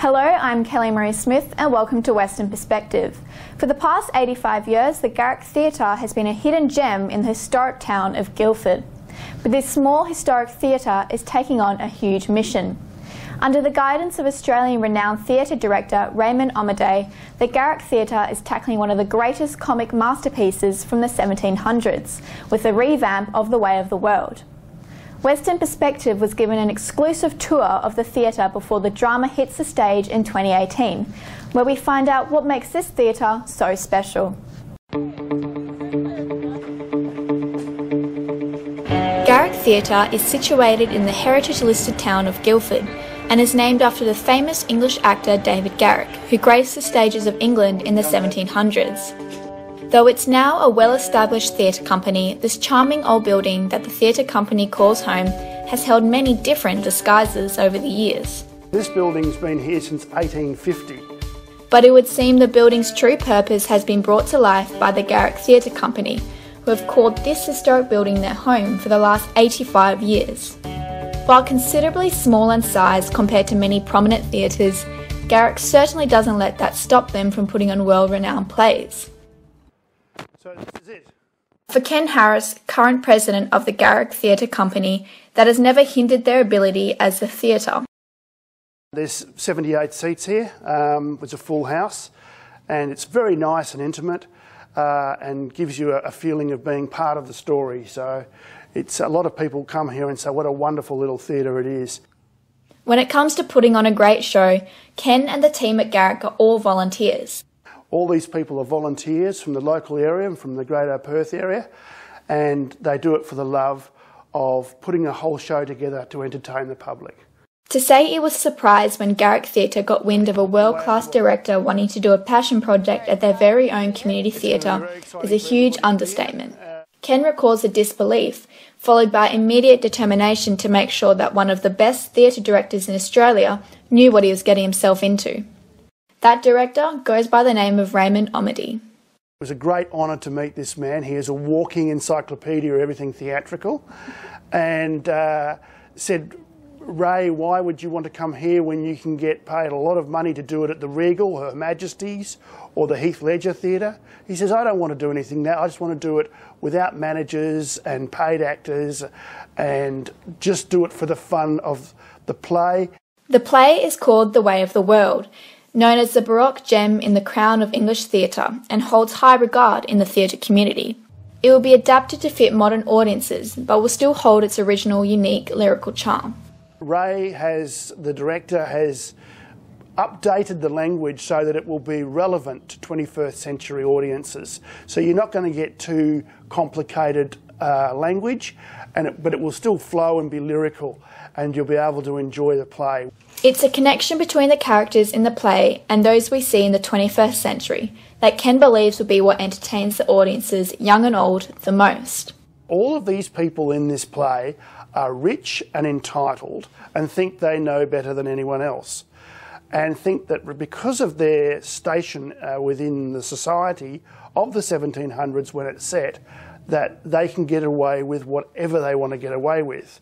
Hello, I'm Kelly Marie Smith and welcome to Western Perspective. For the past 85 years, the Garrick Theatre has been a hidden gem in the historic town of Guildford. But this small historic theatre is taking on a huge mission. Under the guidance of Australian renowned theatre director Raymond Omodei, the Garrick Theatre is tackling one of the greatest comic masterpieces from the 1700s, with a revamp of The Way of the World. Western Perspective was given an exclusive tour of the theatre before the drama hits the stage in 2018, where we find out what makes this theatre so special. Garrick Theatre is situated in the heritage-listed town of Guildford and is named after the famous English actor David Garrick, who graced the stages of England in the 1700s. Though it's now a well-established theatre company, this charming old building that the theatre company calls home has held many different disguises over the years. This building's been here since 1850. But it would seem the building's true purpose has been brought to life by the Garrick Theatre Company, who have called this historic building their home for the last 85 years. While considerably small in size compared to many prominent theatres, Garrick certainly doesn't let that stop them from putting on world-renowned plays. So this is it. For Ken Harris, current president of the Garrick Theatre Company, that has never hindered their ability as a theatre. There's 78 seats here. It's a full house, and it's very nice and intimate, and gives you a feeling of being part of the story. So it's a lot of people come here and say what a wonderful little theatre it is. When it comes to putting on a great show, Ken and the team at Garrick are all volunteers. All these people are volunteers from the local area and from the greater Perth area, and they do it for the love of putting a whole show together to entertain the public. To say it was surprised when Garrick Theatre got wind of a world-class director wanting to do a passion project at their very own community theatre is a huge understatement. Ken recalls the disbelief, followed by immediate determination to make sure that one of the best theatre directors in Australia knew what he was getting himself into. That director goes by the name of Raymond Omodei. It was a great honour to meet this man. He is a walking encyclopedia of everything theatrical, and said, Ray, why would you want to come here when you can get paid a lot of money to do it at the Regal, Her Majesty's, or the Heath Ledger Theatre? He says, I don't want to do anything now. I just want to do it without managers and paid actors, and just do it for the fun of the play. The play is called The Way of the World, known as the Baroque gem in the crown of English theatre, and holds high regard in the theatre community. It will be adapted to fit modern audiences, but will still hold its original unique lyrical charm. Ray, the director, has updated the language so that it will be relevant to 21st century audiences. So you're not going to get too complicated language, but it will still flow and be lyrical, and you'll be able to enjoy the play. It's a connection between the characters in the play and those we see in the 21st century that Ken believes will be what entertains the audiences, young and old, the most. All of these people in this play are rich and entitled and think they know better than anyone else, and think that because of their station within the society of the 1700s when it's set, that they can get away with whatever they want to get away with.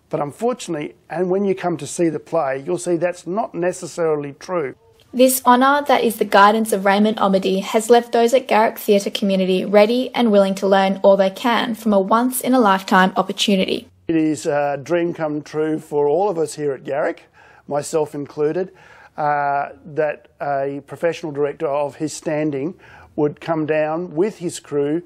But unfortunately, and when you come to see the play, you'll see that's not necessarily true. This honour that is the guidance of Raymond Omodei has left those at Garrick Theatre community ready and willing to learn all they can from a once-in-a-lifetime opportunity. It is a dream come true for all of us here at Garrick, myself included, that a professional director of his standing would come down with his crew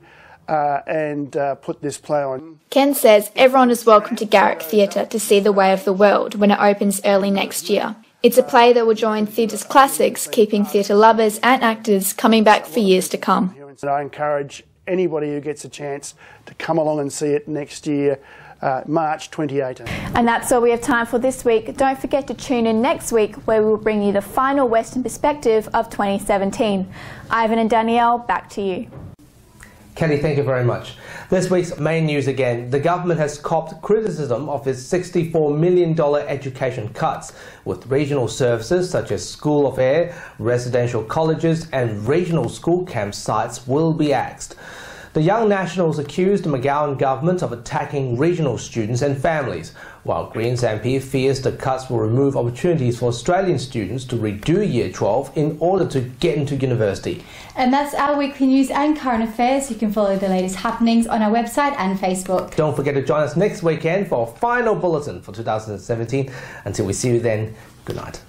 and put this play on. Ken says everyone is welcome to Garrick Theatre to see The Way of the World when it opens early next year. It's a play that will join theatre's classics, keeping theatre lovers and actors coming back for years to come. I encourage anybody who gets a chance to come along and see it next year, March 2018. And that's all we have time for this week. Don't forget to tune in next week, where we will bring you the final Western Perspective of 2017. Ivan and Danielle, back to you. Kelly, thank you very much. This week's main news again. The government has copped criticism of its $64 million education cuts, with regional services such as School of Air, residential colleges and regional school camp sites will be axed. The Young Nationals accused the McGowan government of attacking regional students and families, while Greens MP fears the cuts will remove opportunities for Australian students to redo Year 12 in order to get into university. And that's our weekly news and current affairs. You can follow the latest happenings on our website and Facebook. Don't forget to join us next weekend for our final bulletin for 2017. Until we see you then, good night.